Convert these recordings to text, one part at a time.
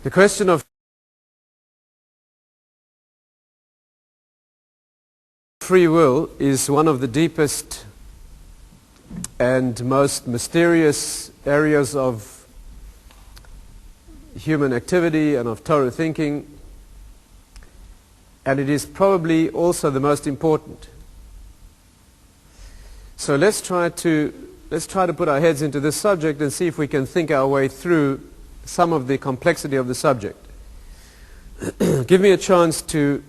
The question of free will is one of the deepest and most mysterious areas of human activity and of Torah thinking, and it is probably also the most important. So let's try to put our heads into this subject and see if we can think our way through some of the complexity of the subject. Give me a chance to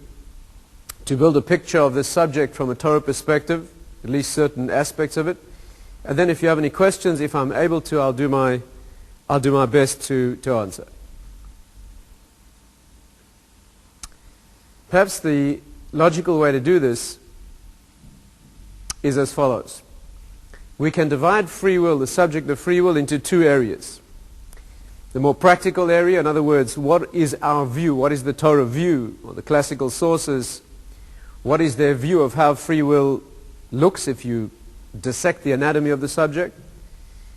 build a picture of this subject from a Torah perspective, at least certain aspects of it. And then if you have any questions, if I'm able to, I'll do my best to answer. Perhaps the logical way to do this is as follows. We can divide free will, the subject of free will, into two areas. The more practical area, in other words, what is our view, what is the Torah view, or the classical sources, what is their view of how free will looks if you dissect the anatomy of the subject.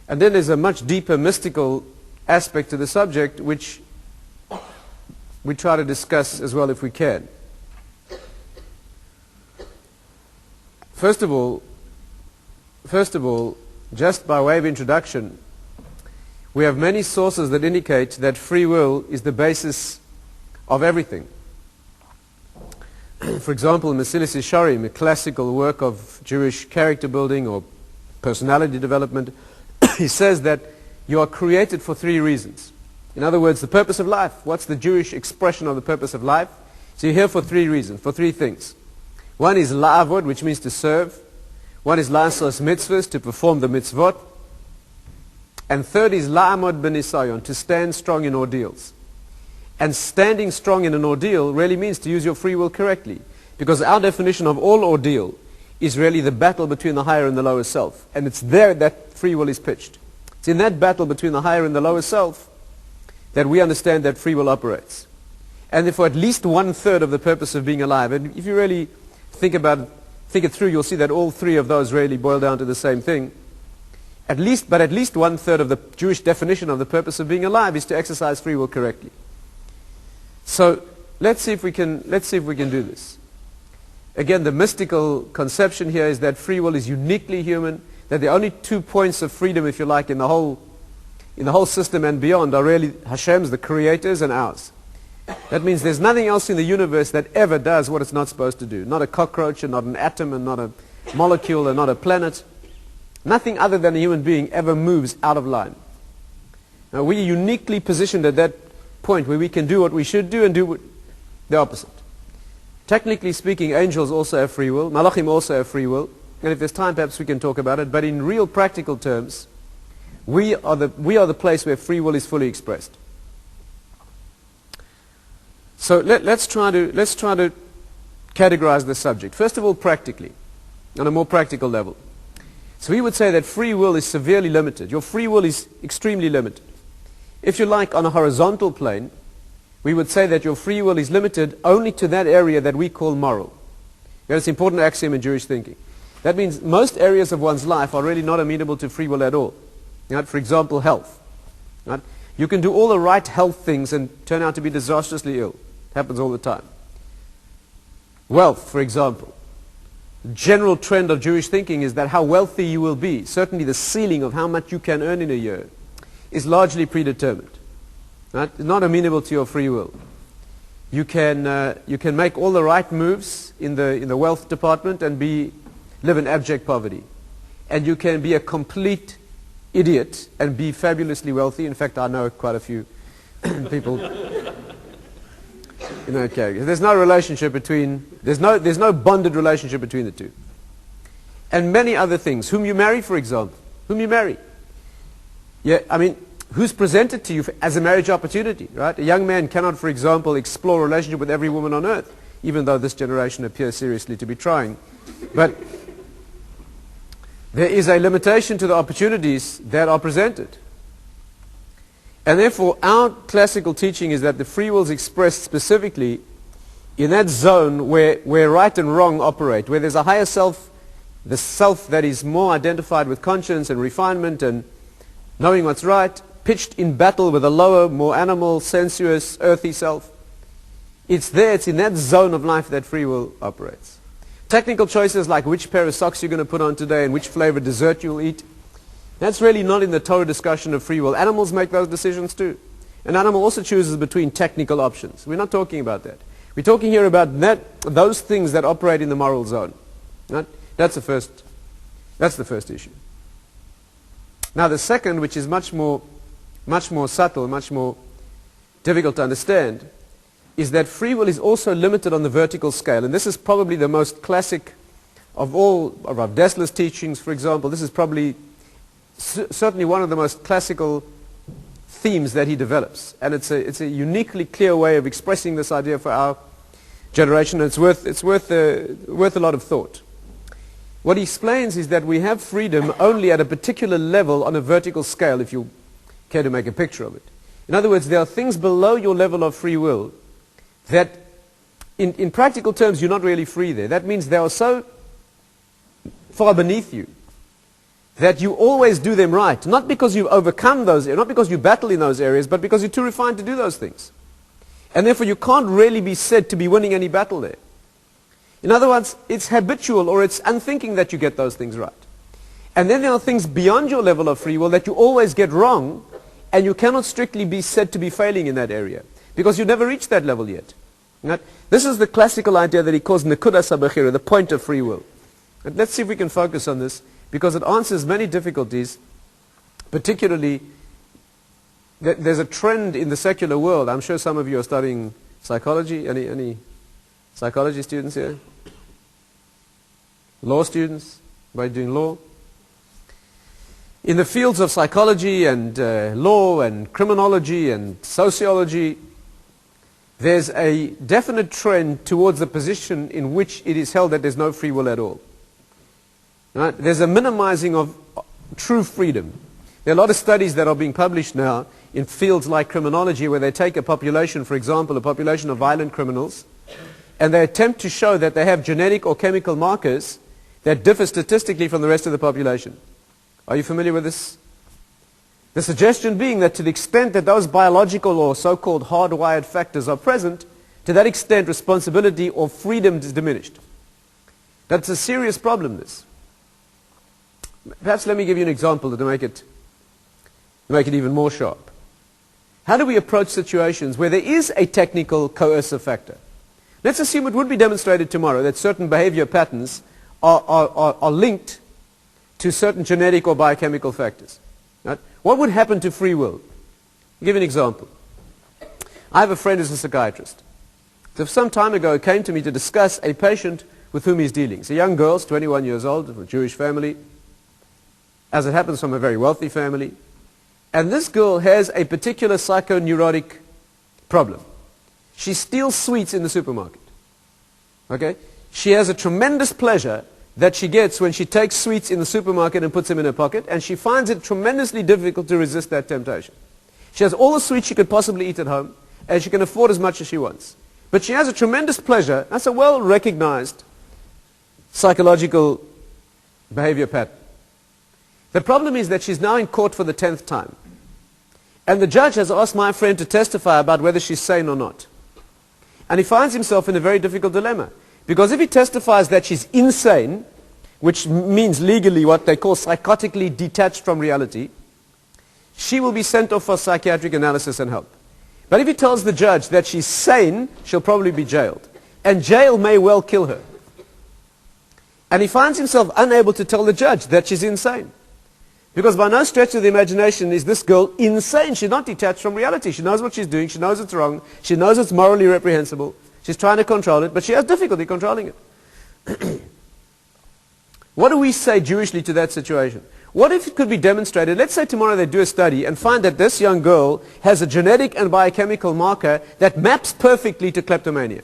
And then there's a much deeper mystical aspect to the subject which we try to discuss as well if we can. First of all, just by way of introduction, we have many sources that indicate that free will is the basis of everything. For example, in Mesilas Yesharim, a classical work of Jewish character building or personality development, he says that you are created for three reasons. In other words, the purpose of life. What's the Jewish expression of the purpose of life? So you're here for three reasons, for three things. One is la'avod, which means to serve. One is la'asos mitzvahs, to perform the mitzvot. And third is la'amod b'nisayon, to stand strong in ordeals. And standing strong in an ordeal really means to use your free will correctly. Because our definition of all ordeal is really the battle between the higher and the lower self. And it's there that free will is pitched. It's in that battle between the higher and the lower self that we understand that free will operates. And therefore at least 1/3 of the purpose of being alive, and if you really think it through, you'll see that all three of those really boil down to the same thing. At least 1/3 of the Jewish definition of the purpose of being alive is to exercise free will correctly. So let's see if we can do this. Again, the mystical conception here is that free will is uniquely human, that the only 2 points of freedom, if you like, in the whole system and beyond are really Hashem's, the creator's, and ours. That means there's nothing else in the universe that ever does what it's not supposed to do. Not a cockroach, and not an atom, and not a molecule, and not a planet. Nothing other than a human being ever moves out of line. Now, we're uniquely positioned at that point where we can do what we should do and do the opposite. Technically speaking, angels also have free will. Malachim also have free will. And if there's time, perhaps we can talk about it. But in real practical terms, we are the place where free will is fully expressed. So let's try to categorize the subject. First of all, practically, on a more practical level. So we would say that free will is severely limited. Your free will is extremely limited. If you like, on a horizontal plane, we would say that your free will is limited only to that area that we call moral. That's an important axiom in Jewish thinking. That means most areas of one's life are really not amenable to free will at all. Right? For example, health. Right? You can do all the right health things and turn out to be disastrously ill. It happens all the time. Wealth, for example. The general trend of Jewish thinking is that how wealthy you will be, certainly the ceiling of how much you can earn in a year, is largely predetermined. Right? It's not amenable to your free will. You can make all the right moves in the wealth department and live in abject poverty. And you can be a complete idiot and be fabulously wealthy. In fact, I know quite a few people in that category. There's no relationship there's no bonded relationship between the two. And many other things. Whom you marry, for example. Whom you marry. Yeah, I mean, who's presented to you as a marriage opportunity, right? A young man cannot, for example, explore a relationship with every woman on earth, even though this generation appears seriously to be trying. But there is a limitation to the opportunities that are presented. And therefore, our classical teaching is that the free will is expressed specifically in that zone where right and wrong operate, where there's a higher self, the self that is more identified with conscience and refinement and knowing what's right, pitched in battle with a lower, more animal, sensuous, earthy self. It's there, it's in that zone of life that free will operates. Technical choices like which pair of socks you're going to put on today and which flavor dessert you'll eat, that's really not in the Torah discussion of free will. Animals make those decisions too. An animal also chooses between technical options. We're not talking about that. We're talking here about those things that operate in the moral zone. Right? That's the first issue. Now the second, which is much more subtle, much more difficult to understand, is that free will is also limited on the vertical scale. And this is probably the most classic of all of Rav Dessler's teachings, for example. This is probably certainly one of the most classical themes that he develops. And it's a uniquely clear way of expressing this idea for our generation. And it's worth a lot of thought. What he explains is that we have freedom only at a particular level on a vertical scale, if you care to make a picture of it. In other words, there are things below your level of free will that in practical terms you're not really free there. That means they are so far beneath you that you always do them right, not because you've overcome those, not because you battle in those areas, but because you're too refined to do those things. And therefore you can't really be said to be winning any battle there. In other words, it's habitual or it's unthinking that you get those things right. And then there are things beyond your level of free will that you always get wrong, and you cannot strictly be said to be failing in that area, because you never reached that level yet. Right? This is the classical idea that he calls Nekudas HaBechira, the point of free will. And let's see if we can focus on this, because it answers many difficulties, particularly there's a trend in the secular world. I'm sure some of you are studying psychology. Any psychology students here? Law students? By doing law? In the fields of psychology and law and criminology and sociology, there's a definite trend towards the position in which it is held that there's no free will at all. Right? There's a minimizing of true freedom. There are a lot of studies that are being published now in fields like criminology, where they take a population, for example, a population of violent criminals, and they attempt to show that they have genetic or chemical markers that differ statistically from the rest of the population. Are you familiar with this? The suggestion being that to the extent that those biological or so-called hardwired factors are present, to that extent responsibility or freedom is diminished. That's a serious problem, this. Perhaps let me give you an example to make it even more sharp. How do we approach situations where there is a technical coercive factor? Let's assume it would be demonstrated tomorrow that certain behavior patterns are linked to certain genetic or biochemical factors. Right? What would happen to free will? I'll give you an example. I have a friend who's a psychiatrist. So some time ago he came to me to discuss a patient with whom he's dealing. It's a young girl, 21 years old, from a Jewish family. As it happens, from a very wealthy family. And this girl has a particular psychoneurotic problem. She steals sweets in the supermarket. Okay? She has a tremendous pleasure that she gets when she takes sweets in the supermarket and puts them in her pocket, and she finds it tremendously difficult to resist that temptation. She has all the sweets she could possibly eat at home, and she can afford as much as she wants. But she has a tremendous pleasure. That's a well-recognized psychological behavior pattern. The problem is that she's now in court for the 10th time. And the judge has asked my friend to testify about whether she's sane or not. And he finds himself in a very difficult dilemma. Because if he testifies that she's insane, which means legally what they call psychotically detached from reality, she will be sent off for psychiatric analysis and help. But if he tells the judge that she's sane, she'll probably be jailed. And jail may well kill her. And he finds himself unable to tell the judge that she's insane. Because by no stretch of the imagination is this girl insane. She's not detached from reality. She knows what she's doing. She knows it's wrong. She knows it's morally reprehensible. She's trying to control it, but she has difficulty controlling it. What do we say Jewishly to that situation? What if it could be demonstrated? Let's say tomorrow they do a study and find that this young girl has a genetic and biochemical marker that maps perfectly to kleptomania.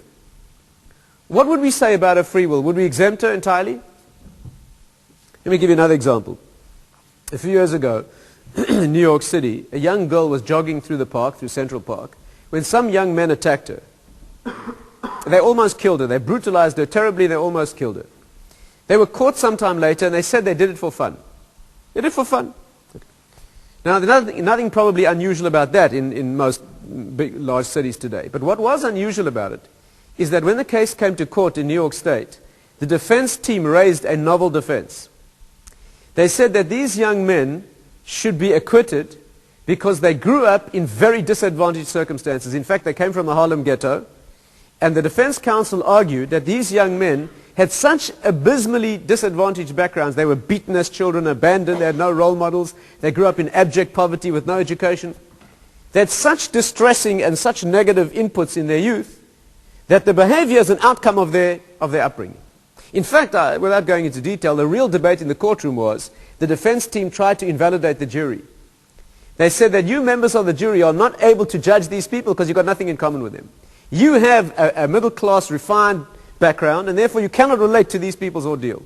What would we say about her free will? Would we exempt her entirely? Let me give you another example. A few years ago, in New York City, a young girl was jogging through the park, through Central Park, when some young men attacked her. They almost killed her. They brutalized her terribly. They almost killed her. They were caught sometime later, and they said they did it for fun. They did it for fun. Now, there's nothing probably unusual about that in most big, large cities today. But what was unusual about it is that when the case came to court in New York State, the defense team raised a novel defense. They said that these young men should be acquitted because they grew up in very disadvantaged circumstances. In fact, they came from the Harlem ghetto, and the defense counsel argued that these young men had such abysmally disadvantaged backgrounds. They were beaten as children, abandoned, they had no role models, they grew up in abject poverty with no education. They had such distressing and such negative inputs in their youth that the behavior is an outcome of their upbringing. In fact, without going into detail, the real debate in the courtroom was the defense team tried to invalidate the jury. They said that you members of the jury are not able to judge these people because you've got nothing in common with them. You have a middle-class, refined background, and therefore you cannot relate to these people's ordeal.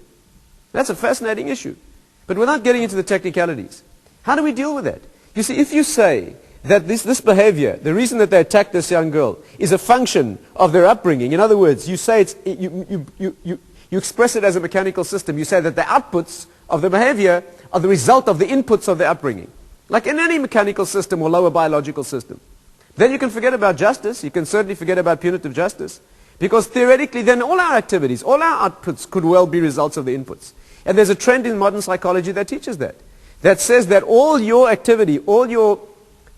That's a fascinating issue. But without getting into the technicalities, how do we deal with that? You see, if you say that this behavior, the reason that they attacked this young girl, is a function of their upbringing, in other words, you say you express it as a mechanical system. You say that the outputs of the behavior are the result of the inputs of the upbringing, like in any mechanical system or lower biological system. Then you can forget about justice. You can certainly forget about punitive justice. Because theoretically, then all our activities, all our outputs could well be results of the inputs. And there's a trend in modern psychology that teaches that. That says that all your activity, all your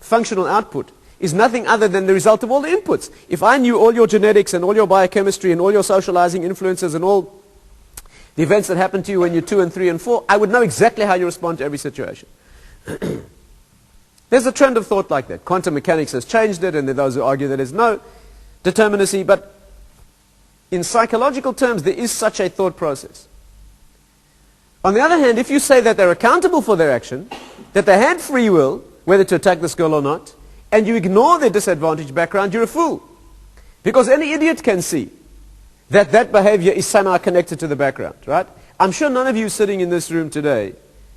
functional output is nothing other than the result of all the inputs. If I knew all your genetics and all your biochemistry and all your socializing influences and all the events that happen to you when you're 2 and 3 and 4, I would know exactly how you respond to every situation. There's a trend of thought like that. Quantum mechanics has changed it, and there are those who argue that there's no determinacy, but in psychological terms, there is such a thought process. On the other hand, if you say that they're accountable for their action, that they had free will, whether to attack this girl or not, and you ignore their disadvantaged background, you're a fool. Because any idiot can see that that behavior is somehow connected to the background, right? I'm sure none of you sitting in this room today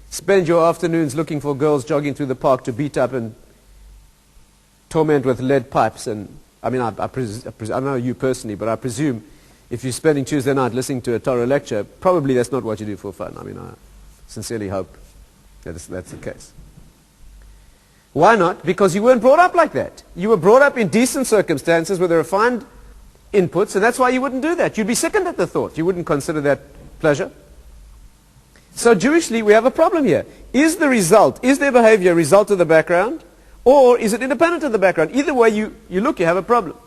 spend your afternoons looking for girls jogging through the park to beat up and torment with lead pipes. And I mean, I don't know you personally, but I presume if you're spending Tuesday night listening to a Torah lecture, probably that's not what you do for fun. I mean, I sincerely hope that that's the case. Why not? Because you weren't brought up like that. You were brought up in decent circumstances with refined inputs, and that's why you wouldn't do that. You'd be sickened at the thought. You wouldn't consider that pleasure. So Jewishly, we have a problem here. Is the result, is their behavior a result of the background, or is it independent of the background? Either way you look, you have a problem.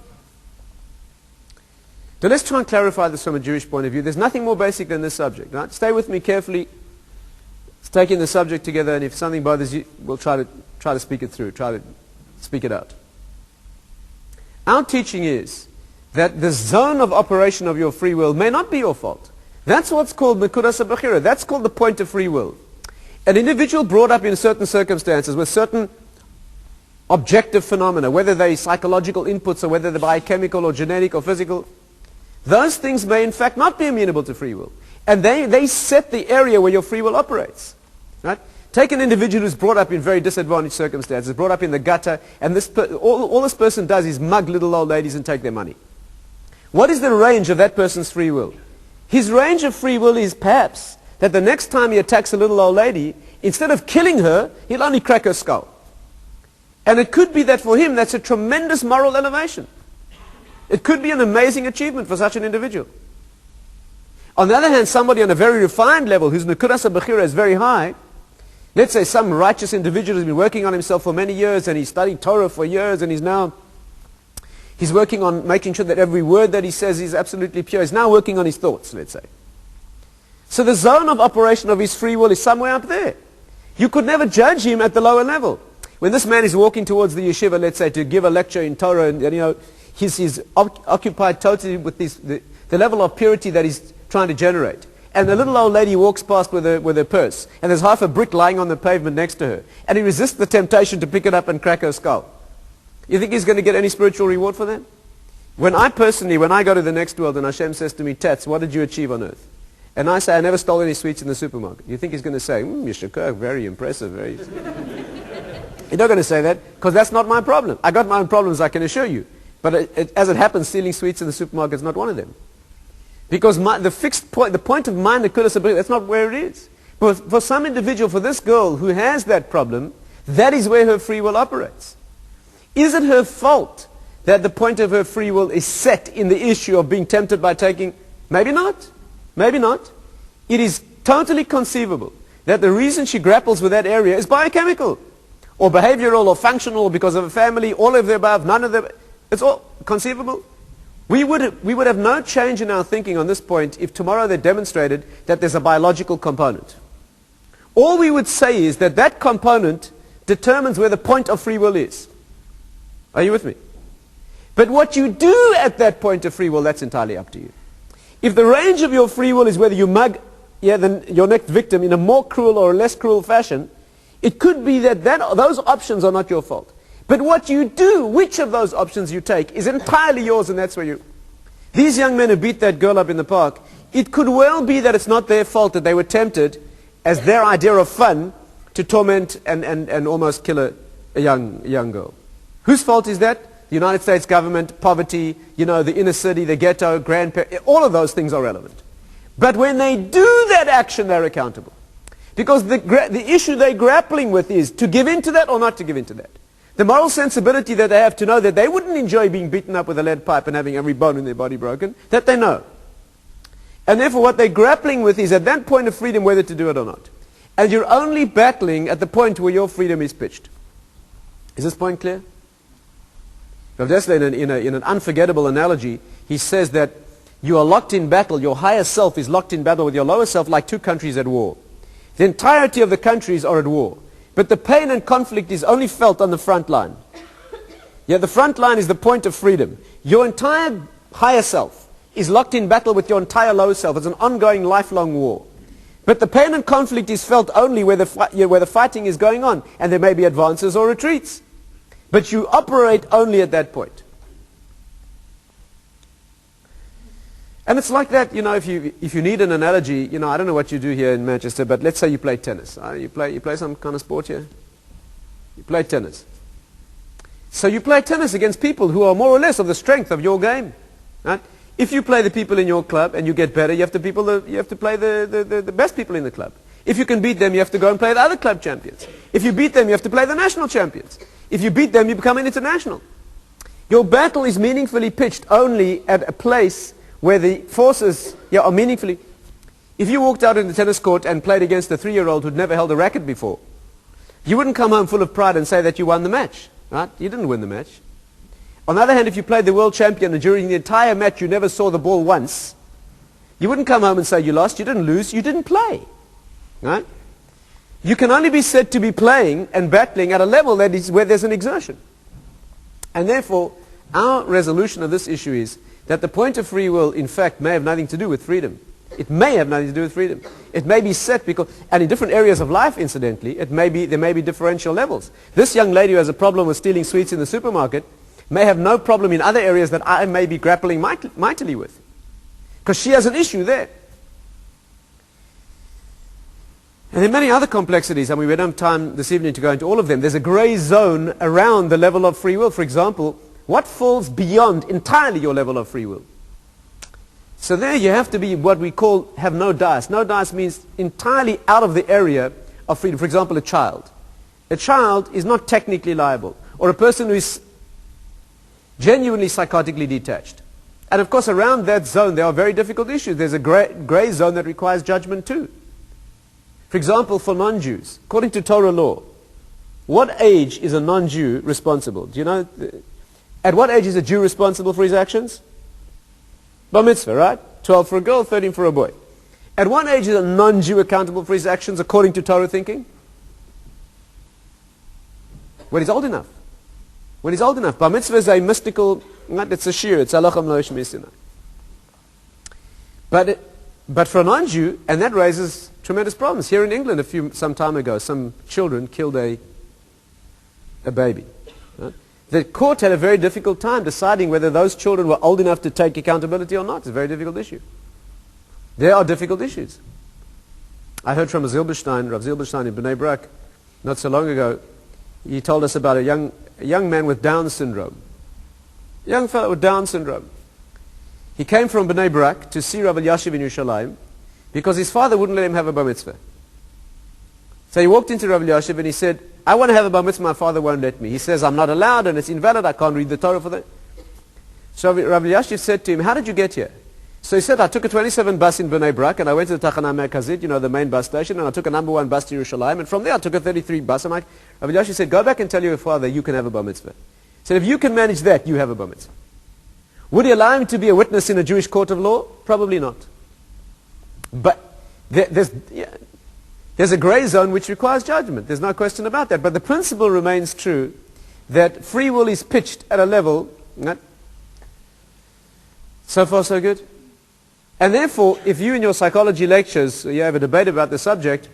So let's try and clarify this from a Jewish point of view. There's nothing more basic than this subject. Right? Stay with me carefully. Let's take in the subject together, and if something bothers you, we'll try to speak it through, try to speak it out. Our teaching is that the zone of operation of your free will may not be your fault. That's what's called Nekudas HaBechira. That's called the point of free will. An individual brought up in certain circumstances with certain objective phenomena, whether they're psychological inputs or whether they're biochemical or genetic or physical, those things may in fact not be amenable to free will. And they set the area where your free will operates. Right? Take an individual who's brought up in very disadvantaged circumstances, brought up in the gutter, and all this person does is mug little old ladies and take their money. What is the range of that person's free will? His range of free will is perhaps that the next time he attacks a little old lady, instead of killing her, he'll only crack her skull. And it could be that for him, that's a tremendous moral elevation. It could be an amazing achievement for such an individual. On the other hand, somebody on a very refined level, whose Nekudas HaBechira is very high, let's say some righteous individual who's been working on himself for many years, and he's studied Torah for years, and he's working on making sure that every word that he says is absolutely pure. He's now working on his thoughts, let's say. So the zone of operation of his free will is somewhere up there. You could never judge him at the lower level. When this man is walking towards the yeshiva, let's say, to give a lecture in Torah, and he's occupied totally with the level of purity that he's trying to generate. And the little old lady walks past with her purse, and there's half a brick lying on the pavement next to her, and he resists the temptation to pick it up and crack her skull. You think he's going to get any spiritual reward for that? When I go to the next world and Hashem says to me, Tatz, what did you achieve on earth? And I say, I never stole any sweets in the supermarket. You think he's going to say, Yeshua, very impressive, very... He's not going to say that, because that's not my problem. I got my own problems, I can assure you. But as it happens, stealing sweets in the supermarket is not one of them. Because the point of my Nekudas HaBechira, that's not where it is. But for some individual, for this girl who has that problem, That is where her free will operates. Is it her fault that the point of her free will is set in the issue of being tempted by taking? Maybe not. Maybe not. It is totally conceivable that the reason she grapples with that area is biochemical, or behavioral, or functional, or because of a family, all of the above, none of the... It's all conceivable. We would have no change in our thinking on this point if tomorrow they demonstrated that there's a biological component. All we would say is that that component determines where the point of free will is. Are you with me? But what you do at that point of free will, that's entirely up to you. If the range of your free will is whether you mug your next victim in a more cruel or less cruel fashion, it could be that those options are not your fault. But what you do, which of those options you take, is entirely yours, and that's where you... These young men who beat that girl up in the park, it could well be that it's not their fault that they were tempted, as their idea of fun, to torment and almost kill a young girl. Whose fault is that? The United States government, poverty, the inner city, the ghetto, grandparents, all of those things are relevant. But when they do that action, they're accountable. Because the issue they're grappling with is to give in to that or not to give in to that. The moral sensibility that they have to know that they wouldn't enjoy being beaten up with a lead pipe and having every bone in their body broken, that they know. And therefore what they're grappling with is at that point of freedom whether to do it or not. And you're only battling at the point where your freedom is pitched. Is this point clear? Rav Dessler, in an unforgettable analogy, he says that you are locked in battle, your higher self is locked in battle with your lower self like two countries at war. The entirety of the countries are at war. But the pain and conflict is only felt on the front line. Yeah, the front line is the point of freedom. Your entire higher self is locked in battle with your entire lower self. It's an ongoing, lifelong war. But the pain and conflict is felt only where the fighting is going on. And there may be advances or retreats. But you operate only at that point. And it's like that, if you need an analogy, I don't know what you do here in Manchester, but let's say you play tennis. You play some kind of sport here? You play tennis. So you play tennis against people who are more or less of the strength of your game. Right? If you play the people in your club and you get better, you have to play the best people in the club. If you can beat them, you have to go and play the other club champions. If you beat them, you have to play the national champions. If you beat them, you become an international. Your battle is meaningfully pitched only at a place where the forces are meaningfully... If you walked out in the tennis court and played against a 3-year-old who'd never held a racket before, you wouldn't come home full of pride and say that you won the match. Right? You didn't win the match. On the other hand, if you played the world champion and during the entire match you never saw the ball once, you wouldn't come home and say you lost. You didn't lose. You didn't play. Right? You can only be said to be playing and battling at a level that is where there's an exertion. And therefore, our resolution of this issue is that the point of free will, in fact, may have nothing to do with freedom. It may have nothing to do with freedom. It may be set because, and in different areas of life, incidentally, there may be differential levels. This young lady who has a problem with stealing sweets in the supermarket may have no problem in other areas that I may be grappling mightily with. Because she has an issue there. And there are many other complexities. I mean, we don't have time this evening to go into all of them. There's a gray zone around the level of free will. For example, what falls beyond entirely your level of free will? So there you have to be what we call have no dice. No dice means entirely out of the area of freedom. For example, a child. A child is not technically liable. Or a person who is genuinely psychotically detached. And of course around that zone there are very difficult issues. There's a gray zone that requires judgment too. For example, for non-Jews, according to Torah law, what age is a non-Jew responsible? Do you know? At what age is a Jew responsible for his actions? Bar mitzvah, right? 12 for a girl, 13 for a boy. At what age is a non-Jew accountable for his actions according to Torah thinking? When he's old enough. When he's old enough. Bar mitzvah is a mystical, it's a shir, it's halacham lo yishmisina. But for a non-Jew, and that raises tremendous problems. Here in England, some time ago, some children killed a baby. Right? The court had a very difficult time deciding whether those children were old enough to take accountability or not. It's a very difficult issue. There are difficult issues. I heard from Rav Zilberstein in Bnei Brak not so long ago. He told us about a young man with Down syndrome. A young fellow with Down syndrome. He came from Bnei Brak to see Rav Elyashiv in Yerushalayim because his father wouldn't let him have a bar mitzvah. So he walked into Rav Elyashiv and he said, I want to have a bar mitzvah, my father won't let me. He says, I'm not allowed and it's invalid, I can't read the Torah for that. So Rabbi Elyashiv said to him, how did you get here? So he said, I took a 27 bus in Bnei Brak and I went to the Tachana Merkazit, the main bus station, and I took a number 1 bus to Yerushalayim, and from there I took a 33 bus. And Rabbi Elyashiv said, go back and tell your father you can have a bar mitzvah. He said, if you can manage that, you have a bar mitzvah. Would he allow him to be a witness in a Jewish court of law? Probably not. But there's a gray zone which requires judgment. There's no question about that. But the principle remains true that free will is pitched at a level, so far so good. And therefore, if you in your psychology lectures, you have a debate about the subject,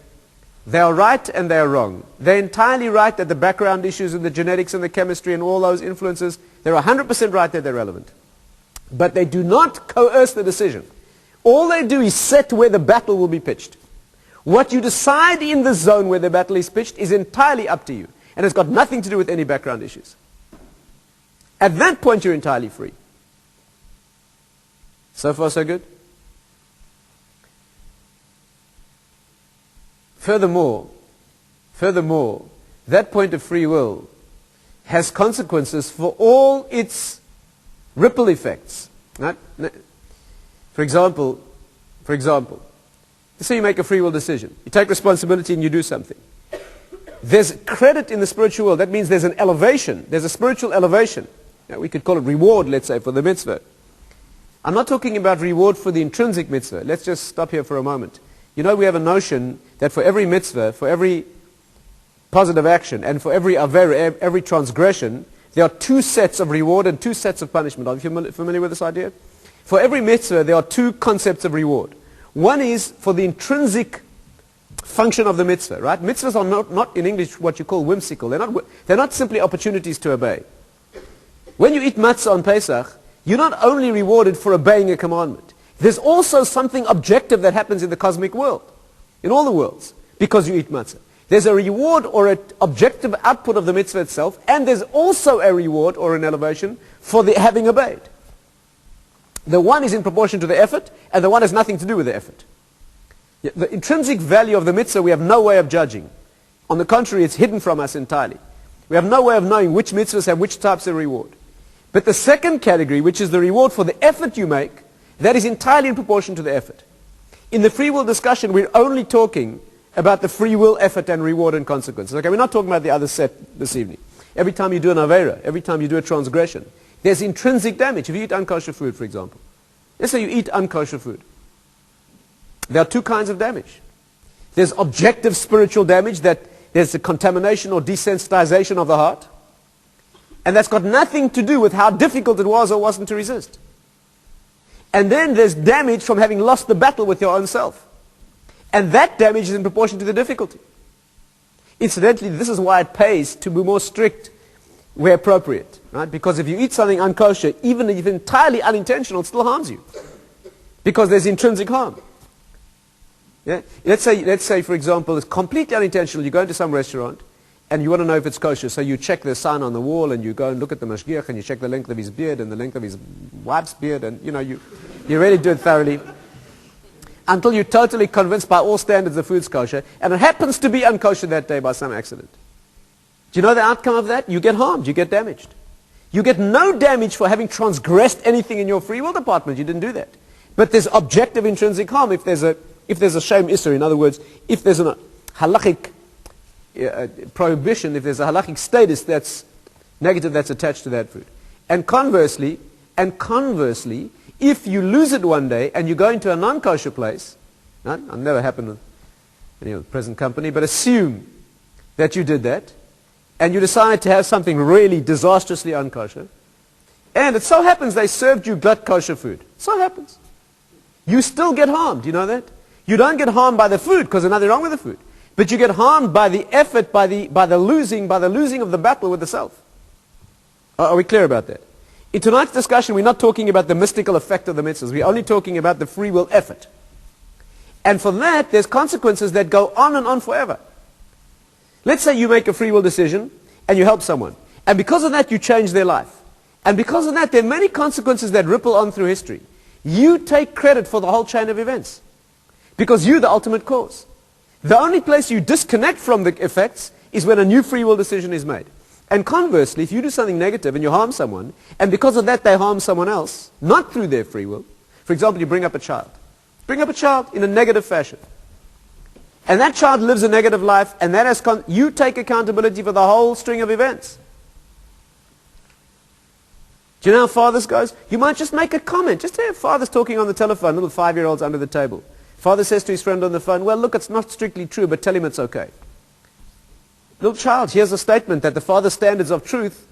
they are right and they are wrong. They're entirely right that the background issues and the genetics and the chemistry and all those influences, they're 100% right that they're relevant. But they do not coerce the decision. All they do is set where the battle will be pitched. What you decide in the zone where the battle is pitched is entirely up to you. And it's got nothing to do with any background issues. At that point, you're entirely free. So far, so good? Furthermore, that point of free will has consequences for all its ripple effects. Right? For example, let's say you make a free will decision. You take responsibility and you do something. There's credit in the spiritual world. That means there's an elevation. There's a spiritual elevation. We could call it reward, let's say, for the mitzvah. I'm not talking about reward for the intrinsic mitzvah. Let's just stop here for a moment. We have a notion that for every mitzvah, for every positive action, and for every avera, every transgression, there are 2 sets of reward and 2 sets of punishment. Are you familiar with this idea? For every mitzvah, there are 2 concepts of reward. One is for the intrinsic function of the mitzvah, right? Mitzvahs are not in English what you call whimsical. They're not simply opportunities to obey. When you eat matzah on Pesach, you're not only rewarded for obeying a commandment. There's also something objective that happens in the cosmic world, in all the worlds, because you eat matzah. There's a reward or an objective output of the mitzvah itself, and there's also a reward or an elevation for the having obeyed. The one is in proportion to the effort, and the one has nothing to do with the effort. The intrinsic value of the mitzvah we have no way of judging. On the contrary, it's hidden from us entirely. We have no way of knowing which mitzvahs have which types of reward. But the second category, which is the reward for the effort you make, that is entirely in proportion to the effort. In the free will discussion, we're only talking about the free will, effort, and reward and consequences. Okay, we're not talking about the other set this evening. Every time you do an avera, every time you do a transgression, there's intrinsic damage. If you eat unkosher food, for example. Let's say you eat unkosher food. There are 2 kinds of damage. There's objective spiritual damage, that there's a contamination or desensitization of the heart. And that's got nothing to do with how difficult it was or wasn't to resist. And then there's damage from having lost the battle with your own self. And that damage is in proportion to the difficulty. Incidentally, this is why it pays to be more strict where appropriate. Right? Because if you eat something unkosher, even if entirely unintentional, it still harms you. Because there's intrinsic harm. Yeah? Let's say, for example, it's completely unintentional. You go into some restaurant, and you want to know if it's kosher, so you check the sign on the wall, and you go and look at the mashgiach, and you check the length of his beard, and the length of his wife's beard, and you really do it thoroughly, until you're totally convinced by all standards the food's kosher, and it happens to be unkosher that day by some accident. Do you know the outcome of that? You get harmed, you get damaged. You get no damage for having transgressed anything in your free will department. You didn't do that. But there's objective intrinsic harm if there's a shame isser. In other words, if there's a halachic prohibition, if there's a halachic status that's negative that's attached to that food. And conversely, if you lose it one day and you go into a non-kosher place, it'll never happen with any of the present company, but assume that you did that, and you decide to have something really disastrously unkosher, and it so happens they served you glut kosher food. So happens. You still get harmed, you know that? You don't get harmed by the food because there's nothing wrong with the food. But you get harmed by the effort, by the losing of the battle with the self. Are we clear about that? In tonight's discussion, we're not talking about the mystical effect of the mitzvahs. We're only talking about the free will effort. And for that, there's consequences that go on and on forever. Let's say you make a free will decision and you help someone. And because of that, you change their life. And because of that, there are many consequences that ripple on through history. You take credit for the whole chain of events. Because you're the ultimate cause. The only place you disconnect from the effects is when a new free will decision is made. And conversely, if you do something negative and you harm someone, and because of that they harm someone else, not through their free will, for example, you bring up a child. Bring up a child in a negative fashion. And that child lives a negative life, and that has you take accountability for the whole string of events. Do you know how far this goes? You might just make a comment. Just say, father's talking on the telephone, little 5-year-olds under the table. Father says to his friend on the phone, well, look, it's not strictly true, but tell him it's okay. Little child hears a statement that the father's standards of truth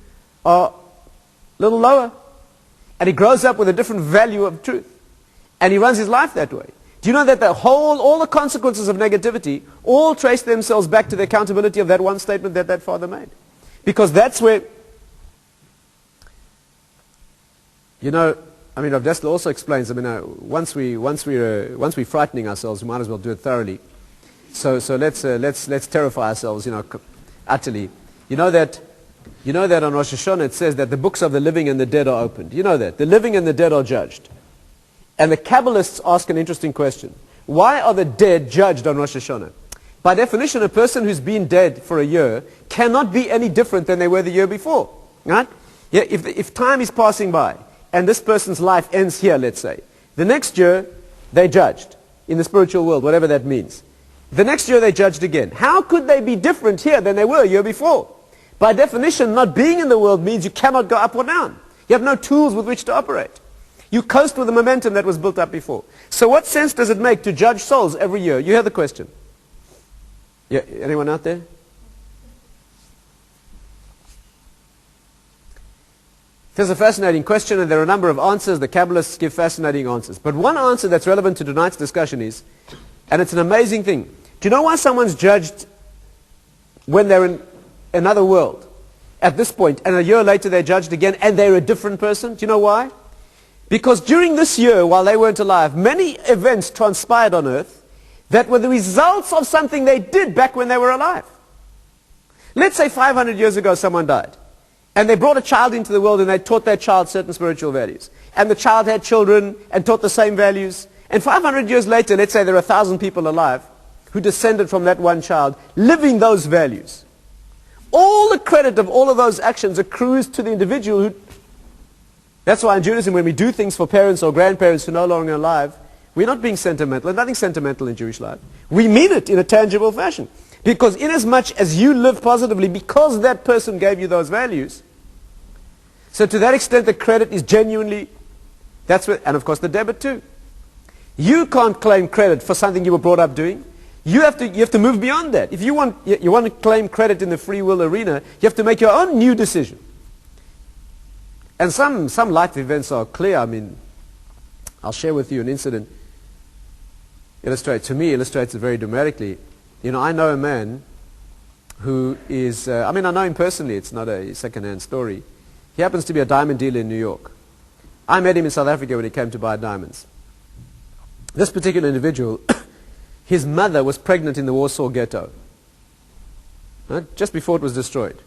are a little lower. And he grows up with a different value of truth. And he runs his life that way. Do you know that all the consequences of negativity all trace themselves back to the accountability of that one statement that that father made? Because that's where, you know, I mean, Rav Dessler also explains, I mean, once we're frightening ourselves, we might as well do it thoroughly. So let's terrify ourselves, you know, utterly. You know that on Rosh Hashanah it says that the books of the living and the dead are opened. You know that. The living and the dead are judged. And the Kabbalists ask an interesting question. Why are the dead judged on Rosh Hashanah? By definition, a person who's been dead for a year cannot be any different than they were the year before. Right? Yeah, if time is passing by, and this person's life ends here, let's say, the next year they're judged in the spiritual world, whatever that means. The next year they're judged again. How could they be different here than they were a year before? By definition, not being in the world means you cannot go up or down. You have no tools with which to operate. You coast with the momentum that was built up before. So what sense does it make to judge souls every year? You hear the question. Yeah, anyone out there? There's a fascinating question, and there are a number of answers. The Kabbalists give fascinating answers. But one answer that's relevant to tonight's discussion is, and it's an amazing thing, do you know why someone's judged when they're in another world at this point, and a year later they're judged again, and they're a different person? Do you know why? Because during this year, while they weren't alive, many events transpired on earth that were the results of something they did back when they were alive. Let's say 500 years ago someone died. And they brought a child into the world and they taught that child certain spiritual values. And the child had children and taught the same values. And 500 years later, let's say there are 1,000 people alive who descended from that one child, living those values. All the credit of all of those actions accrues to the individual who... That's why in Judaism, when we do things for parents or grandparents who are no longer alive, we're not being sentimental. There's nothing sentimental in Jewish life. We mean it in a tangible fashion. Because inasmuch as you live positively, because that person gave you those values, so to that extent the credit is genuinely, that's what, and of course the debit too. You can't claim credit for something you were brought up doing. You have to move beyond that. If you want to claim credit in the free will arena, you have to make your own new decision. And some life events are clear. I mean, I'll share with you an incident. To me, illustrates it very dramatically. You know, I know a man who is, I know him personally. It's not a second-hand story. He happens to be a diamond dealer in New York. I met him in South Africa when he came to buy diamonds. This particular individual, his mother was pregnant in the Warsaw ghetto, right, just before it was destroyed.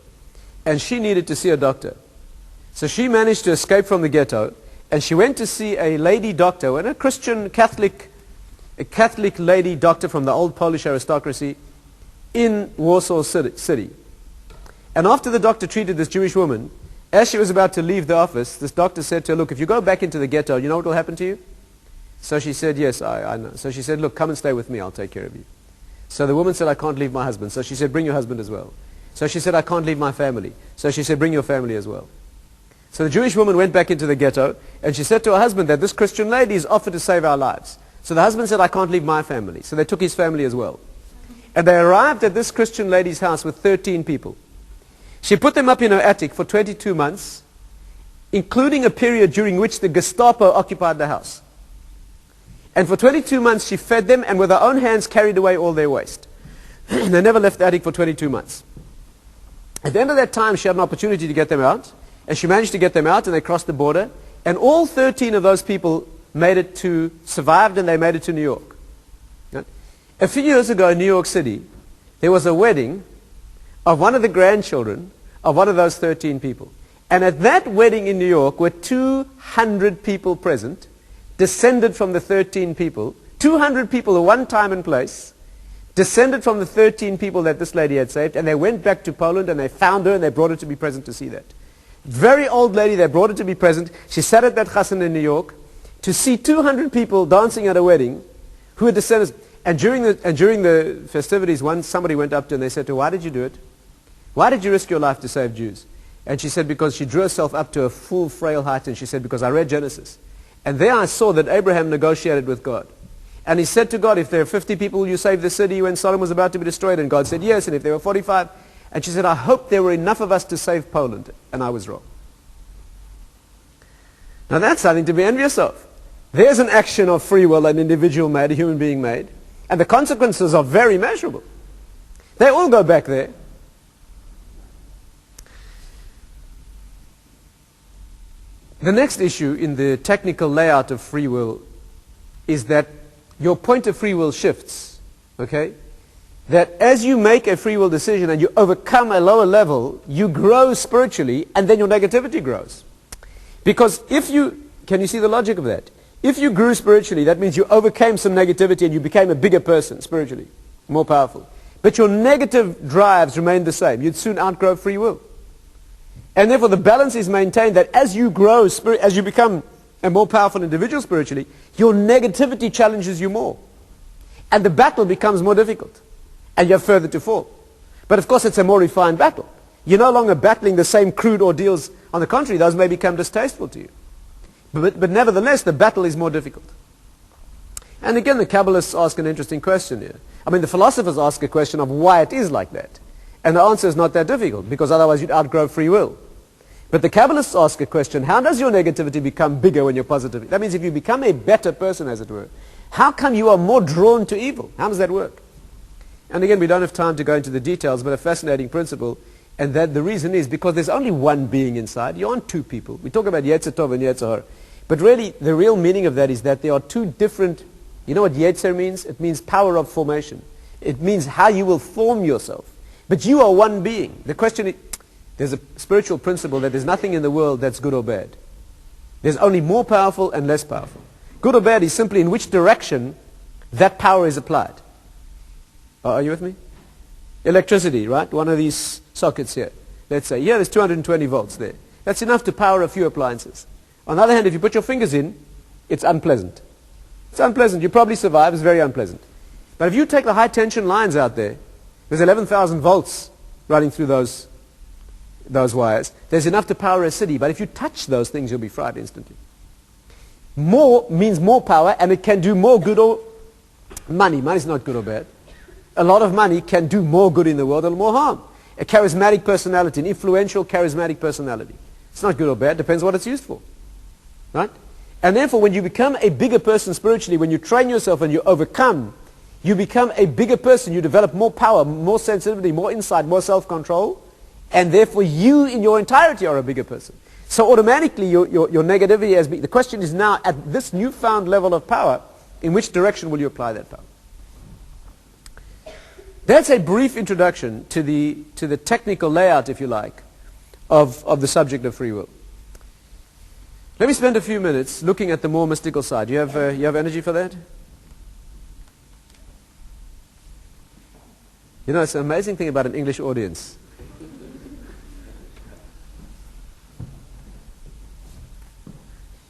And she needed to see a doctor. So she managed to escape from the ghetto, and she went to see a lady doctor, and a Christian Catholic lady doctor from the old Polish aristocracy in Warsaw City. And after the doctor treated this Jewish woman, as she was about to leave the office, this doctor said to her, look, if you go back into the ghetto, you know what will happen to you? So she said, yes, I know. So she said, look, come and stay with me, I'll take care of you. So the woman said, I can't leave my husband. So she said, bring your husband as well. So she said, I can't leave my family. So she said, bring your family as well. So the Jewish woman went back into the ghetto, and she said to her husband that this Christian lady is offered to save our lives. So the husband said, I can't leave my family. So they took his family as well. And they arrived at this Christian lady's house with 13 people. She put them up in her attic for 22 months, including a period during which the Gestapo occupied the house. And for 22 months she fed them, and with her own hands carried away all their waste. They never left the attic for 22 months. At the end of that time, she had an opportunity to get them out, and she managed to get them out, and they crossed the border, and all 13 of those people survived, and they made it to New York. Right? A few years ago in New York City, there was a wedding of one of the grandchildren of one of those 13 people. And at that wedding in New York were 200 people present, descended from the 13 people, 200 people at one time and place, descended from the 13 people that this lady had saved, and they went back to Poland and they found her and they brought her to be present to see that. Very old lady, they brought her to be present. She sat at that chassan in New York to see 200 people dancing at a wedding who were descendants. And during the festivities, somebody went up to her and they said to her, "Why did you do it? Why did you risk your life to save Jews?" And she said, because she drew herself up to a full, frail height, and she said, because I read Genesis. And there I saw that Abraham negotiated with God. And he said to God, if there are 50 people, will you save the city when Sodom was about to be destroyed? And God said, yes. And if there were 45? And she said, I hope there were enough of us to save Poland. And I was wrong. Now that's something to be envious of. There's an action of free will, an individual made, a human being made. And the consequences are very measurable. They all go back there. The next issue in the technical layout of free will is that your point of free will shifts, okay? That as you make a free will decision and you overcome a lower level, you grow spiritually and then your negativity grows. Because can you see the logic of that? If you grew spiritually, that means you overcame some negativity and you became a bigger person spiritually, more powerful. But your negative drives remained the same. You'd soon outgrow free will. And therefore the balance is maintained that as you grow, as you become a more powerful individual spiritually, your negativity challenges you more. And the battle becomes more difficult. And you have further to fall. But of course it's a more refined battle. You're no longer battling the same crude ordeals. On the contrary, those may become distasteful to you. But nevertheless, the battle is more difficult. And again, the Kabbalists ask an interesting question here. I mean, the philosophers ask a question of why it is like that. And the answer is not that difficult, because otherwise you'd outgrow free will. But the Kabbalists ask a question, how does your negativity become bigger when you're positive? That means if you become a better person, as it were, how come you are more drawn to evil? How does that work? And again, we don't have time to go into the details, but a fascinating principle, and that the reason is because there's only one being inside. You aren't two people. We talk about Yetzer Tov and Yetzer Hara. But really, the real meaning of that is that there are two different, you know what Yetzer means? It means power of formation. It means how you will form yourself. But you are one being. The question is, there's a spiritual principle that there's nothing in the world that's good or bad. There's only more powerful and less powerful. Good or bad is simply in which direction that power is applied. Are you with me? Electricity, right? One of these sockets here. Let's say, yeah, there's 220 volts there. That's enough to power a few appliances. On the other hand, if you put your fingers in, it's unpleasant. It's unpleasant. You probably survive. It's very unpleasant. But if you take the high tension lines out there, there's 11,000 volts running through those wires. There's enough to power a city. But if you touch those things, you'll be fried instantly. More means more power, and it can do more good or money. Money's not good or bad. A lot of money can do more good in the world or more harm. A charismatic personality, an influential charismatic personality. It's not good or bad. Depends what it's used for. Right? And therefore, when you become a bigger person spiritually, when you train yourself and you overcome, you become a bigger person. You develop more power, more sensitivity, more insight, more self-control. And therefore, you in your entirety are a bigger person. So automatically, your negativity has been... The question is now, at this newfound level of power, in which direction will you apply that power? That's a brief introduction to the technical layout, if you like, of the subject of free will. Let me spend a few minutes looking at the more mystical side. You have energy for that? You know, it's an amazing thing about an English audience.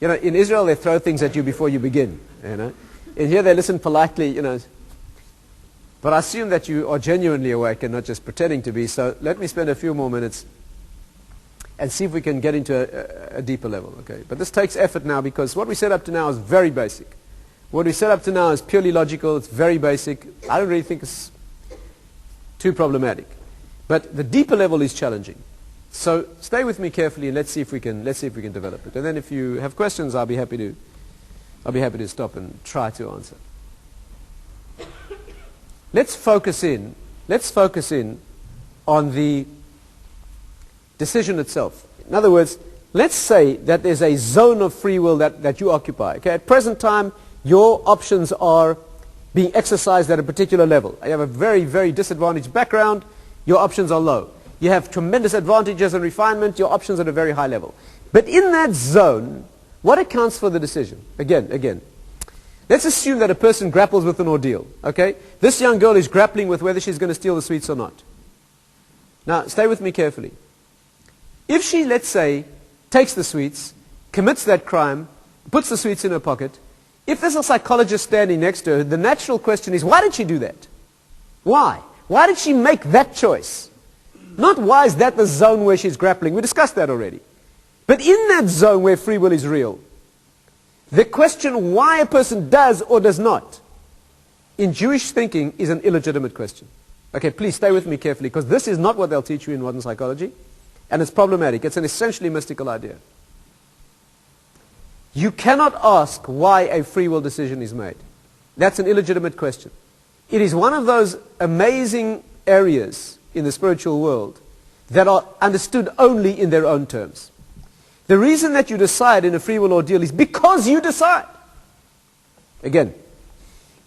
You know, in Israel they throw things at you before you begin. You know, in here they listen politely. You know, but I assume that you are genuinely awake and not just pretending to be. So let me spend a few more minutes and see if we can get into a deeper level. Okay, but this takes effort now because what we set up to now is very basic. What we set up to now is purely logical. It's very basic. I don't really think it's too problematic, but the deeper level is challenging. So stay with me carefully and let's see if we can develop it. And then if you have questions, I'll be happy to stop and try to answer. Let's focus in on the decision itself. In other words, let's say that there's a zone of free will that you occupy. Okay? At present time, your options are being exercised at a particular level. You have a very, very disadvantaged background, your options are low. You have tremendous advantages and refinement, your options are at a very high level. But in that zone, what accounts for the decision? Again, Let's assume that a person grapples with an ordeal, okay? This young girl is grappling with whether she's going to steal the sweets or not. Now, stay with me carefully. If she, let's say, takes the sweets, commits that crime, puts the sweets in her pocket, if there's a psychologist standing next to her, the natural question is, why did she do that? Why? Why did she make that choice? Not why is that the zone where she's grappling. We discussed that already. But in that zone where free will is real, the question why a person does or does not, in Jewish thinking, is an illegitimate question. Okay, please stay with me carefully, because this is not what they'll teach you in modern psychology, and it's problematic. It's an essentially mystical idea. You cannot ask why a free will decision is made. That's an illegitimate question. It is one of those amazing areas in the spiritual world that are understood only in their own terms. The reason that you decide in a free will ordeal is because you decide. Again,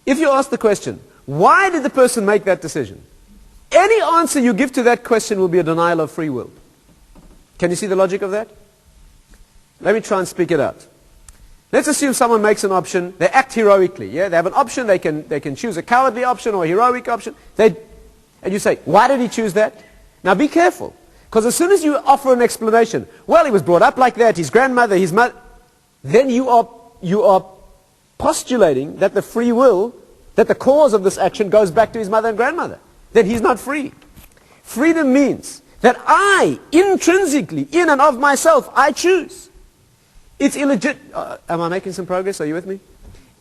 if you ask the question, why did the person make that decision? Any answer you give to that question will be a denial of free will. Can you see the logic of that? Let me try and speak it out. Let's assume someone makes an option, they act heroically, yeah? They have an option, they can choose a cowardly option or a heroic option. And you say, why did he choose that? Now be careful, because as soon as you offer an explanation, well, he was brought up like that, his grandmother, his mother, then you are postulating that the free will, that the cause of this action goes back to his mother and grandmother. Then he's not free. Freedom means that I, intrinsically, in and of myself, I choose. It's illegit. Am I making some progress? Are you with me?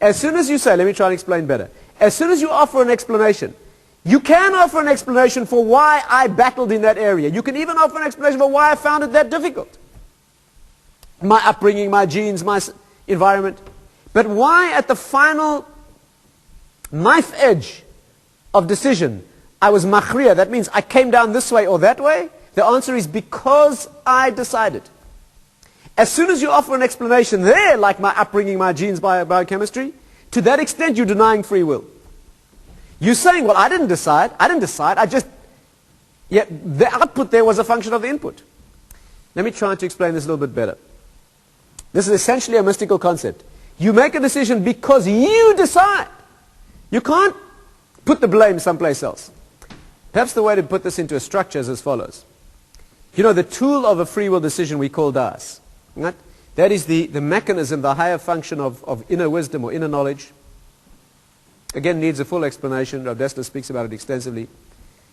As soon as you say, let me try and explain better. As soon as you offer an explanation, you can offer an explanation for why I battled in that area. You can even offer an explanation for why I found it that difficult. My upbringing, my genes, my environment. But why at the final knife edge of decision, I was machriya, that means I came down this way or that way? The answer is because I decided. As soon as you offer an explanation there, like my upbringing, my genes, biochemistry, to that extent you're denying free will. You're saying, well, I didn't decide, the output there was a function of the input. Let me try to explain this a little bit better. This is essentially a mystical concept. You make a decision because you decide. You can't put the blame someplace else. Perhaps the way to put this into a structure is as follows. You know, the tool of a free will decision we call das. Right? That is the mechanism, the higher function of inner wisdom or inner knowledge. Again, needs a full explanation. Rav Dessler speaks about it extensively.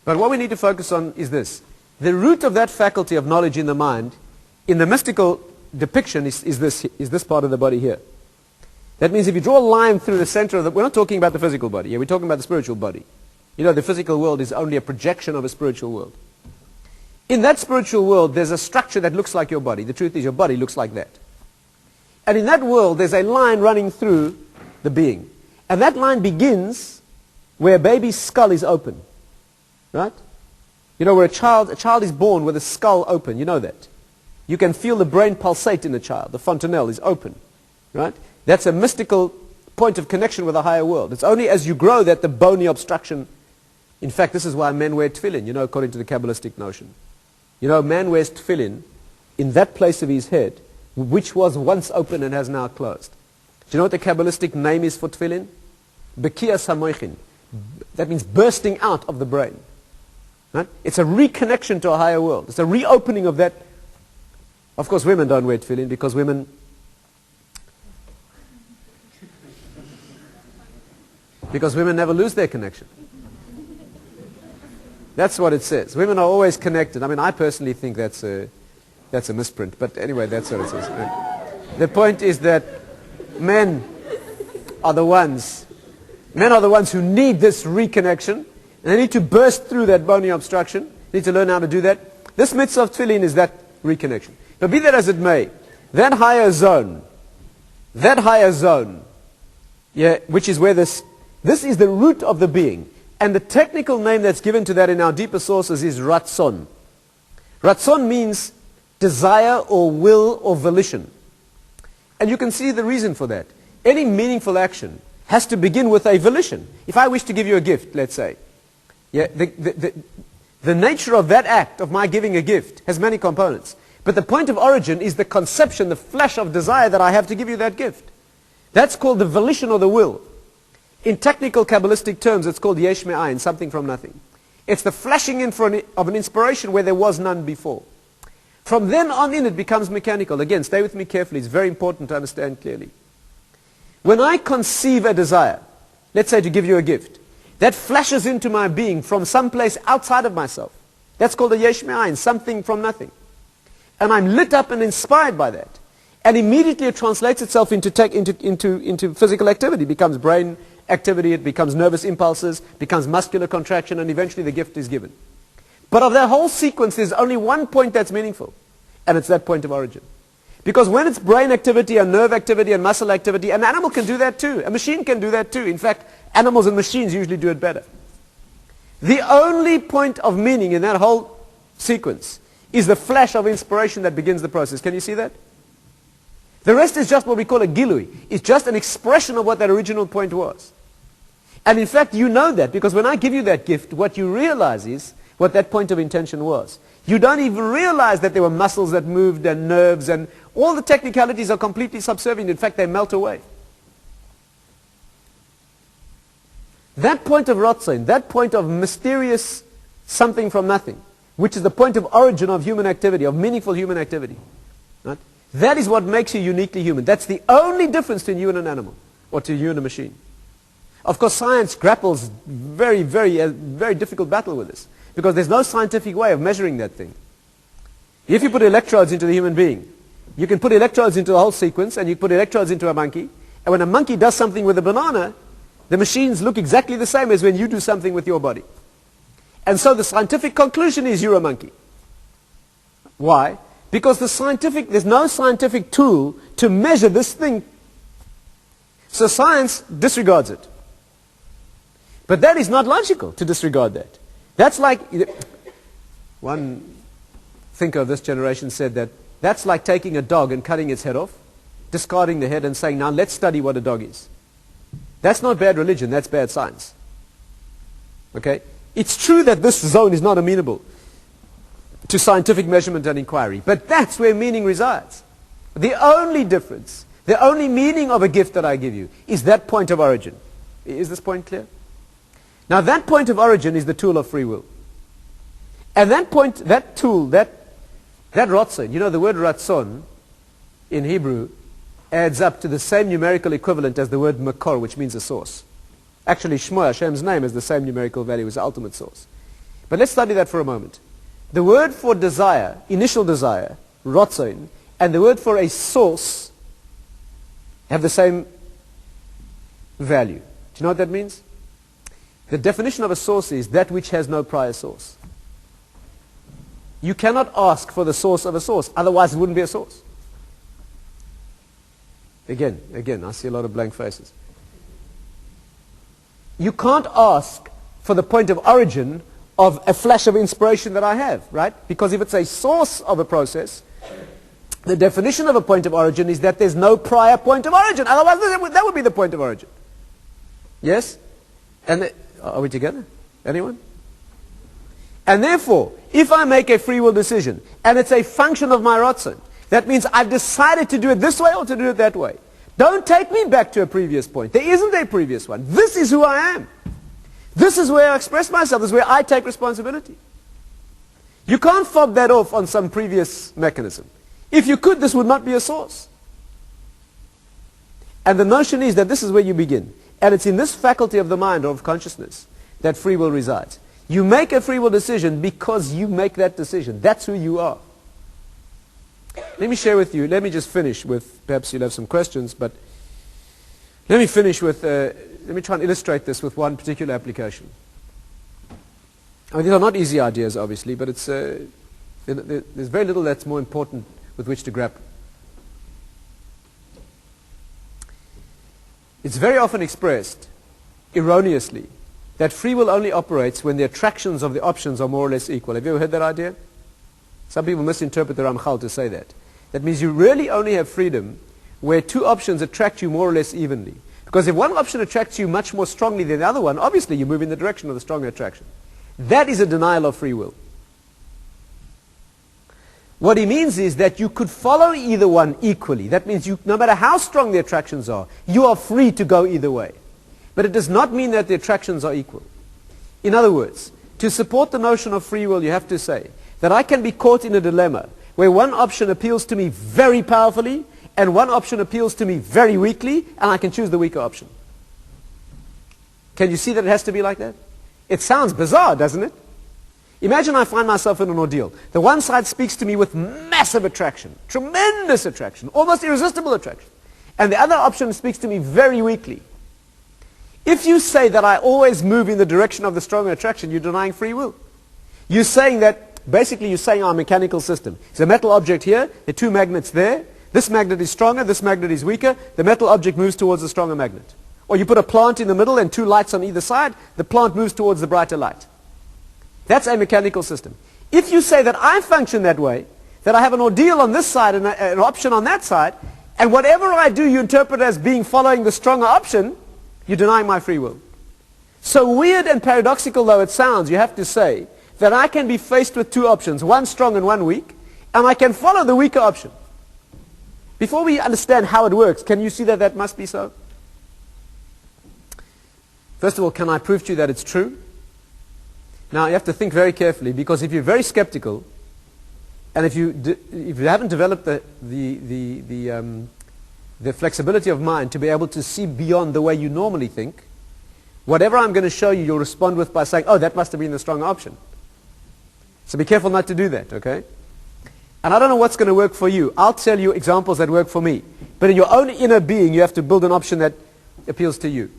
But what we need to focus on is this. The root of that faculty of knowledge in the mind, in the mystical depiction, is this part of the body here. That means if you draw a line through the center of the... We're not talking about the physical body here. We're talking about the spiritual body. You know, the physical world is only a projection of a spiritual world. In that spiritual world, there's a structure that looks like your body. The truth is, your body looks like that. And in that world, there's a line running through the being. And that line begins where a baby's skull is open. Right? You know, where a child is born with a skull open. You know that. You can feel the brain pulsate in a child. The fontanelle is open. Right? That's a mystical point of connection with the higher world. It's only as you grow that the bony obstruction... In fact, this is why men wear tefillin, you know, according to the Kabbalistic notion. You know, a man wears tefillin in that place of his head, which was once open and has now closed. Do you know what the Kabbalistic name is for tefillin? Bekiyas hamoichin. That means bursting out of the brain. Right? It's a reconnection to a higher world. It's a reopening of that. Of course, women don't wear tefillin because women never lose their connection. That's what it says. Women are always connected. I mean, I personally think that's a misprint. But anyway, that's what it says. The point is that men are the ones who need this reconnection. And they need to burst through that bony obstruction. They need to learn how to do that. This mitzvah of tefillin is that reconnection. But be that as it may, that higher zone, yeah, which is where this is the root of the being. And the technical name that's given to that in our deeper sources is ratzon. Ratzon means desire or will or volition. And you can see the reason for that. Any meaningful action has to begin with a volition. If I wish to give you a gift, let's say, yeah, the nature of that act, of my giving a gift, has many components. But the point of origin is the conception, the flash of desire that I have to give you that gift. That's called the volition or the will. In technical Kabbalistic terms, it's called yesh me'ayin, something from nothing. It's the flashing in of an inspiration where there was none before. From then on in, it becomes mechanical. Again, stay with me carefully. It's very important to understand clearly. When I conceive a desire, let's say to give you a gift, that flashes into my being from some place outside of myself. That's called a yesh me'ayin, something from nothing. And I'm lit up and inspired by that. And immediately it translates itself into physical activity. It becomes brain activity, it becomes nervous impulses, becomes muscular contraction, and eventually the gift is given. But of that whole sequence, there's only one point that's meaningful, and it's that point of origin. Because when it's brain activity and nerve activity and muscle activity, an animal can do that too. A machine can do that too. In fact, animals and machines usually do it better. The only point of meaning in that whole sequence is the flash of inspiration that begins the process. Can you see that? The rest is just what we call a gilui. It's just an expression of what that original point was. And in fact, you know that, because when I give you that gift, what you realize is what that point of intention was. You don't even realize that there were muscles that moved and nerves, and all the technicalities are completely subservient. In fact, they melt away. That point of Ratzon, that point of mysterious something from nothing, which is the point of origin of human activity, of meaningful human activity, right? That is what makes you uniquely human. That's the only difference between you and an animal, or to you and a machine. Of course, science grapples very difficult battle with this, because there's no scientific way of measuring that thing. If you put electrodes into the human being, you can put electrodes into the whole sequence, and you put electrodes into a monkey, and when a monkey does something with a banana, the machines look exactly the same as when you do something with your body. And so the scientific conclusion is you're a monkey. Why? Because there's no scientific tool to measure this thing. So science disregards it. But that is not logical, to disregard that. That's like, one thinker of this generation said that that's like taking a dog and cutting its head off, discarding the head and saying, now let's study what a dog is. That's not bad religion, that's bad science. Okay? It's true that this zone is not amenable to scientific measurement and inquiry, but that's where meaning resides. The only difference, the only meaning of a gift that I give you is that point of origin. Is this point clear? Now that point of origin is the tool of free will. And that point, that tool, that ratzon, you know the word ratzon in Hebrew adds up to the same numerical equivalent as the word makor, which means a source. Actually, Shema, Hashem's name, has the same numerical value as the ultimate source. But let's study that for a moment. The word for desire, initial desire, ratzon, and the word for a source have the same value. Do you know what that means? The definition of a source is that which has no prior source. You cannot ask for the source of a source, otherwise it wouldn't be a source. Again, I see a lot of blank faces. You can't ask for the point of origin of a flash of inspiration that I have, right? Because if it's a source of a process, the definition of a point of origin is that there's no prior point of origin. Otherwise, that would be the point of origin. Yes? And are we together? Anyone? And therefore, if I make a free will decision, and it's a function of my ratzon, that means I've decided to do it this way or to do it that way. Don't take me back to a previous point. There isn't a previous one. This is who I am. This is where I express myself. This is where I take responsibility. You can't fob that off on some previous mechanism. If you could, this would not be a source. And the notion is that this is where you begin. And it's in this faculty of the mind or of consciousness that free will resides. You make a free will decision because you make that decision. That's who you are. Let me share with you, let me just finish with, perhaps you'll have some questions, but let me finish with, let me try and illustrate this with one particular application. I mean, these are not easy ideas, obviously, but it's, there's very little that's more important with which to grapple. It's very often expressed, erroneously, that free will only operates when the attractions of the options are more or less equal. Have you ever heard that idea? Some people misinterpret the Ramchal to say that. That means you really only have freedom where two options attract you more or less evenly. Because if one option attracts you much more strongly than the other one, obviously you move in the direction of the stronger attraction. That is a denial of free will. What he means is that you could follow either one equally. That means no matter how strong the attractions are, you are free to go either way. But it does not mean that the attractions are equal. In other words, to support the notion of free will, you have to say that I can be caught in a dilemma where one option appeals to me very powerfully and one option appeals to me very weakly, and I can choose the weaker option. Can you see that it has to be like that? It sounds bizarre, doesn't it? Imagine I find myself in an ordeal. The one side speaks to me with massive attraction, tremendous attraction, almost irresistible attraction. And the other option speaks to me very weakly. If you say that I always move in the direction of the stronger attraction, you're denying free will. You're saying that, basically you're saying our mechanical system. It's a metal object here, there are two magnets there. This magnet is stronger, this magnet is weaker. The metal object moves towards the stronger magnet. Or you put a plant in the middle and two lights on either side, the plant moves towards the brighter light. That's a mechanical system. If you say that I function that way, that I have an ordeal on this side and an option on that side, and whatever I do you interpret as being following the stronger option, you're denying my free will. So weird and paradoxical though it sounds, you have to say that I can be faced with two options, one strong and one weak, and I can follow the weaker option. Before we understand how it works, can you see that that must be so? First of all, can I prove to you that it's true? Now, you have to think very carefully, because if you're very skeptical, and if you haven't developed the flexibility of mind to be able to see beyond the way you normally think, whatever I'm going to show you, you'll respond with by saying, oh, that must have been the stronger option. So be careful not to do that, okay? And I don't know what's going to work for you. I'll tell you examples that work for me. But in your own inner being, you have to build an option that appeals to you.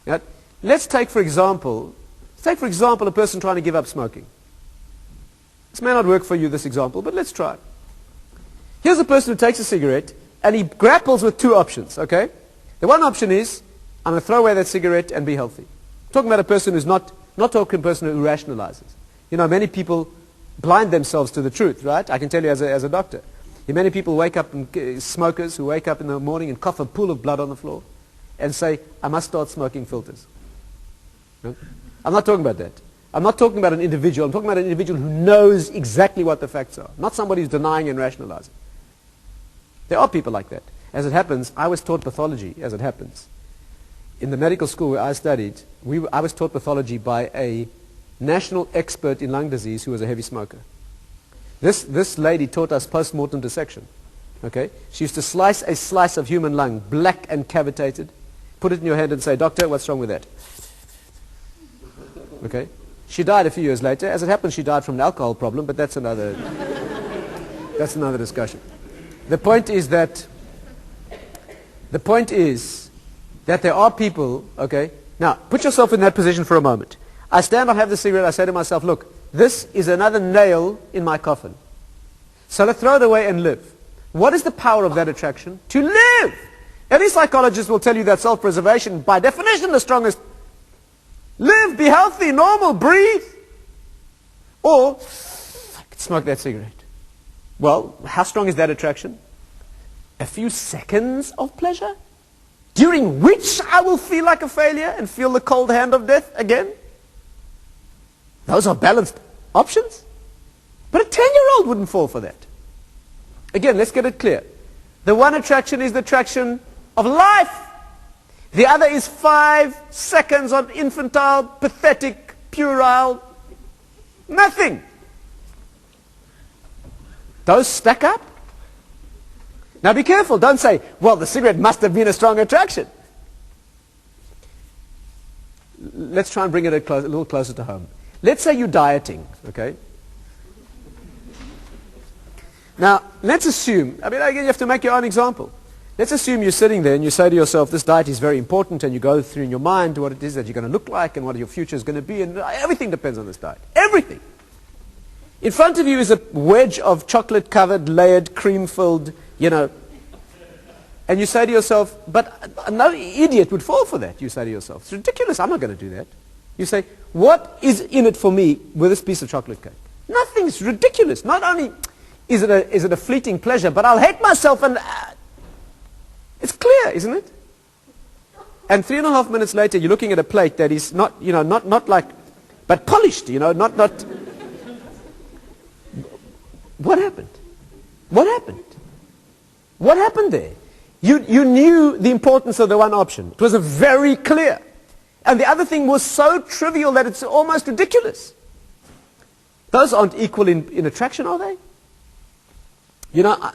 Right? Let's take, for example, a person trying to give up smoking. This may not work for you, this example, but let's try it. Here's a person who takes a cigarette, and he grapples with two options, okay? The one option is, I'm going to throw away that cigarette and be healthy. I'm talking about a person who's not talking a person who rationalizes. You know, many people blind themselves to the truth, right? I can tell you as a doctor. Many people wake up, smokers who wake up in the morning and cough a pool of blood on the floor and say, I must start smoking filters. No? I'm not talking about that. I'm not talking about an individual. I'm talking about an individual who knows exactly what the facts are, not somebody who's denying and rationalizing. There are people like that. As it happens, I was taught pathology, as it happens. In the medical school where I studied, I was taught pathology by a national expert in lung disease who was a heavy smoker. This lady taught us post-mortem dissection. Okay? She used to slice a slice of human lung, black and cavitated, put it in your hand and say, Doctor, what's wrong with that? Okay? She died a few years later. As it happens, she died from an alcohol problem, but that's another discussion. The point is that there are people, okay? Now, put yourself in that position for a moment. I stand, I have the cigarette, I say to myself, look, this is another nail in my coffin. So let's throw it away and live. What is the power of that attraction? To live! Any psychologist will tell you that self-preservation, by definition, the strongest. Live, be healthy, normal, breathe. Or, smoke that cigarette. Well, how strong is that attraction? A few seconds of pleasure? During which I will feel like a failure and feel the cold hand of death again? Those are balanced options. But a 10-year-old wouldn't fall for that. Again, let's get it clear. The one attraction is the attraction of life. The other is 5 seconds of infantile, pathetic, puerile, nothing. Those stack up. Now be careful, don't say, well, the cigarette must have been a strong attraction. Let's try and bring it a little closer to home. Let's say you're dieting, okay? Now, let's assume, again, you have to make your own example. Let's assume you're sitting there and you say to yourself, this diet is very important, and you go through in your mind what it is that you're going to look like and what your future is going to be, and everything depends on this diet. Everything. In front of you is a wedge of chocolate-covered, layered, cream-filled, and you say to yourself, but no idiot would fall for that, you say to yourself. It's ridiculous, I'm not going to do that. You say, what is in it for me with this piece of chocolate cake? Nothing, it's ridiculous. Not only is it a fleeting pleasure, but I'll hate myself and... it's clear, isn't it? And 3.5 minutes later, you're looking at a plate that is not like, but polished, not... What happened? What happened? What happened there? You knew the importance of the one option. It was very clear. And the other thing was so trivial that it's almost ridiculous. Those aren't equal in attraction, are they? You know,